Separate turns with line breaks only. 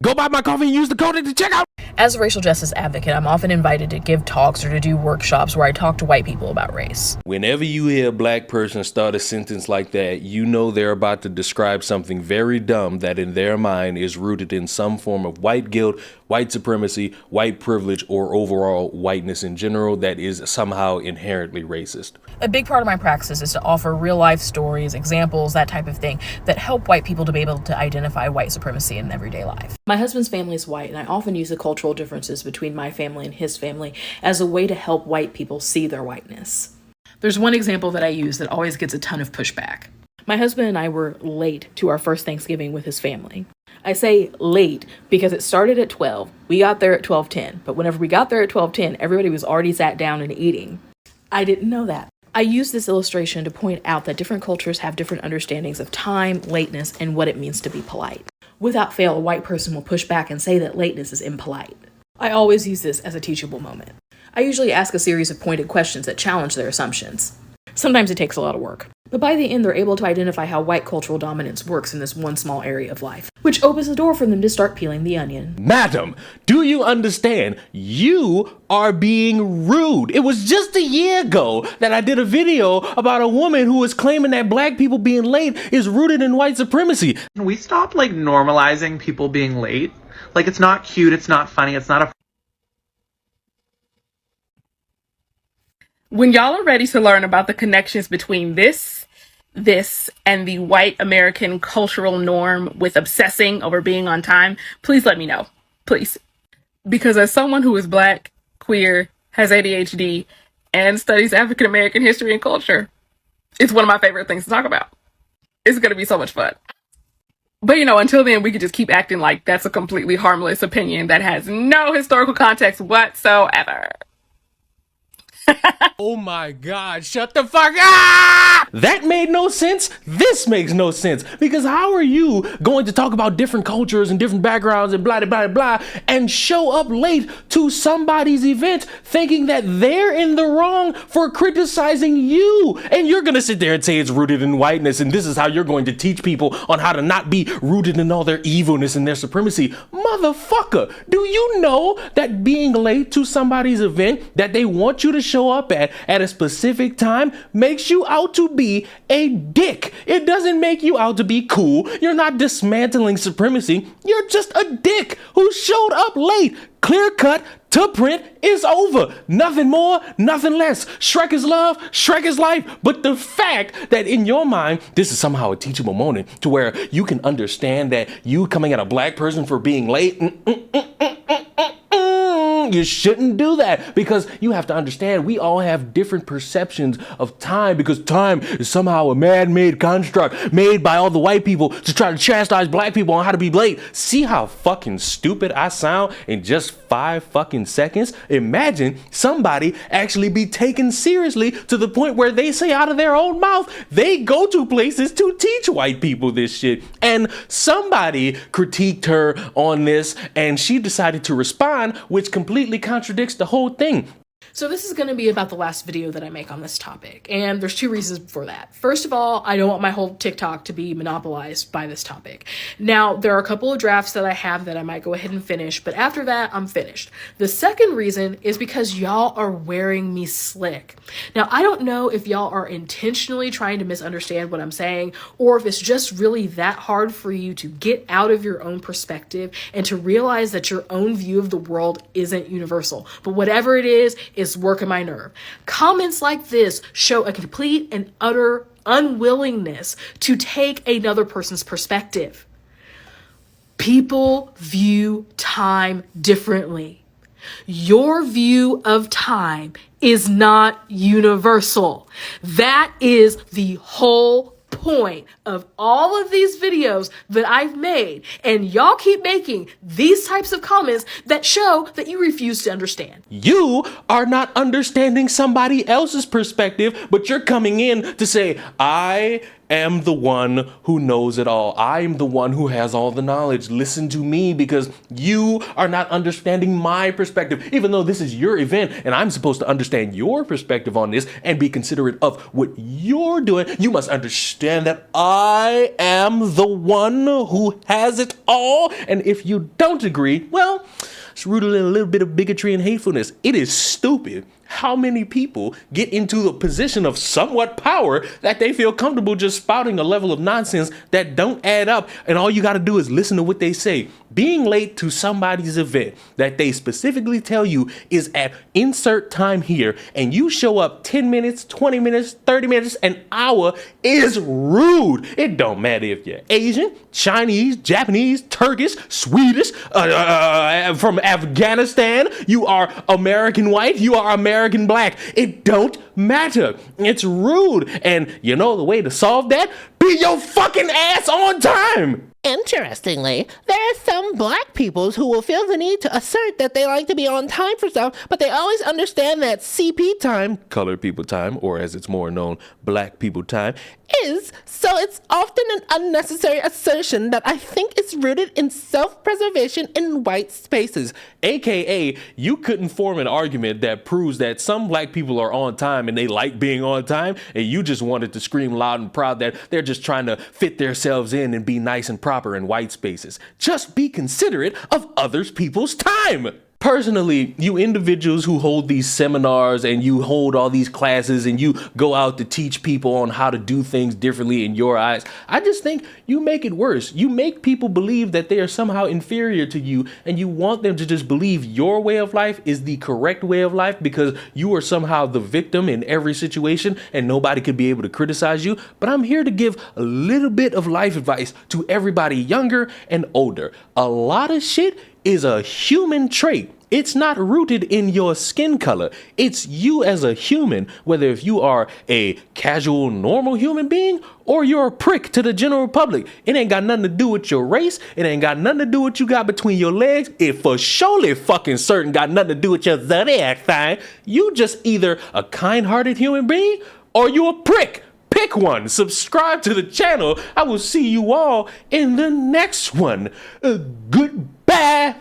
Go buy my coffee and use the code at the checkout.
As a racial justice advocate, I'm often invited to give talks or to do workshops where I talk to white people about race.
Whenever you hear a black person start a sentence like that, you know they're about to describe something very dumb that in their mind is rooted in some form of white guilt, white supremacy, white privilege, or overall whiteness in general that is somehow inherently racist.
A big part of my practice is to offer real life stories, examples, that type of thing, that help white people to be able to identify white supremacy in everyday life. My husband's family is white, and I often use the cultural differences between my family and his family as a way to help white people see their whiteness. There's one example that I use that always gets a ton of pushback. My husband and I were late to our first Thanksgiving with his family. I say late because it started at 12. We got there at 12:10, but whenever we got there at 12:10, everybody was already sat down and eating. I didn't know that. I use this illustration to point out that different cultures have different understandings of time, lateness, and what it means to be polite. Without fail, a white person will push back and say that lateness is impolite. I always use this as a teachable moment. I usually ask a series of pointed questions that challenge their assumptions. Sometimes it takes a lot of work, but by the end, they're able to identify how white cultural dominance works in this one small area of life, which opens the door for them to start peeling the onion.
Madam, do you understand? You are being rude. It was just a year ago that I did a video about a woman who was claiming that black people being late is rooted in white supremacy.
Can we stop, normalizing people being late? It's not cute, it's not funny, it's not a...
When y'all are ready to learn about the connections between this, and the white American cultural norm with obsessing over being on time, please let me know. Please. Because as someone who is black, queer, has ADHD, and studies African American history and culture, it's one of my favorite things to talk about. It's going to be so much fun. But until then, we could just keep acting like that's a completely harmless opinion that has no historical context whatsoever.
Oh my God, shut the fuck up! That made no sense. This makes no sense. Because how are you going to talk about different cultures and different backgrounds and blah, blah, blah, blah, and show up late to somebody's event thinking that they're in the wrong for criticizing you? And you're going to sit there and say it's rooted in whiteness, and this is how you're going to teach people on how to not be rooted in all their evilness and their supremacy. Motherfucker, do you know that being late to somebody's event that they want you to show up at a specific time makes you out to be a dick? It doesn't make you out to be cool. You're not dismantling supremacy. You're just a dick who showed up late. Clear cut to print is over. Nothing more, nothing less. Shrek is love, Shrek is life. But the fact that in your mind, this is somehow a teachable moment to where you can understand that you coming at a black person for being late, you shouldn't do that, because you have to understand we all have different perceptions of time, because time is somehow a man-made construct made by all the white people to try to chastise black people on how to be late. See how fucking stupid I sound in just 5 fucking seconds? Imagine somebody actually be taken seriously to the point where they say out of their own mouth they go to places to teach white people this shit. And somebody critiqued her on this and she decided to respond, which completely contradicts the whole thing.
So this is going to be about the last video that I make on this topic, and there's 2 reasons for that. First of all, I don't want my whole TikTok to be monopolized by this topic. Now, there are a couple of drafts that I have that I might go ahead and finish, but after that, I'm finished. The second reason is because y'all are wearing me slick. Now, I don't know if y'all are intentionally trying to misunderstand what I'm saying, or if it's just really that hard for you to get out of your own perspective and to realize that your own view of the world isn't universal. But whatever it is working my nerve. Comments like this show a complete and utter unwillingness to take another person's perspective. People view time differently. Your view of time is not universal. That is the whole point of all of these videos that I've made, and y'all keep making these types of comments that show that you refuse to understand.
You are not understanding somebody else's perspective, but you're coming in to say, I am the one who knows it all. I am the one who has all the knowledge. Listen to me, because you are not understanding my perspective. Even though this is your event and I'm supposed to understand your perspective on this and be considerate of what you're doing, you must understand that I am the one who has it all. And if you don't agree, well, it's rooted in a little bit of bigotry and hatefulness. It is stupid how many people get into the position of somewhat power that they feel comfortable just spouting a level of nonsense that don't add up, and all you got to do is listen to what they say. Being late to somebody's event that they specifically tell you is at insert time here, and you show up 10 minutes, 20 minutes, 30 minutes, an hour, is rude. It don't matter if you're Asian, Chinese, Japanese, Turkish, Swedish, from Afghanistan, you are American white, you are American black. It don't matter. It's rude. And you know the way to solve that? Be your fucking ass on time.
Interestingly, there are some black peoples who will feel the need to assert that they like to be on time for stuff, but they always understand that CP time,
colored people time, or as it's more known, black people time,
is, so it's often an unnecessary assertion that I think is rooted in self-preservation in white spaces.
AKA, you couldn't form an argument that proves that some black people are on time and they like being on time, and you just wanted to scream loud and proud that they're just trying to fit themselves in and be nice and proper in white spaces. Just be considerate of others people's time. Personally, you individuals who hold these seminars and you hold all these classes and you go out to teach people on how to do things differently in your eyes, I just think you make it worse. You make people believe that they are somehow inferior to you, and you want them to just believe your way of life is the correct way of life because you are somehow the victim in every situation and nobody could be able to criticize you. But I'm here to give a little bit of life advice to everybody younger and older. A lot of shit is a human trait. It's not rooted in your skin color. It's you as a human, whether if you are a casual, normal human being or you're a prick to the general public. It ain't got nothing to do with your race. It ain't got nothing to do with what you got between your legs. It for surely fucking certain got nothing to do with your zodiac sign. You just either a kind-hearted human being or you a prick. Pick one. Subscribe to the channel. I will see you all in the next one. Goodbye.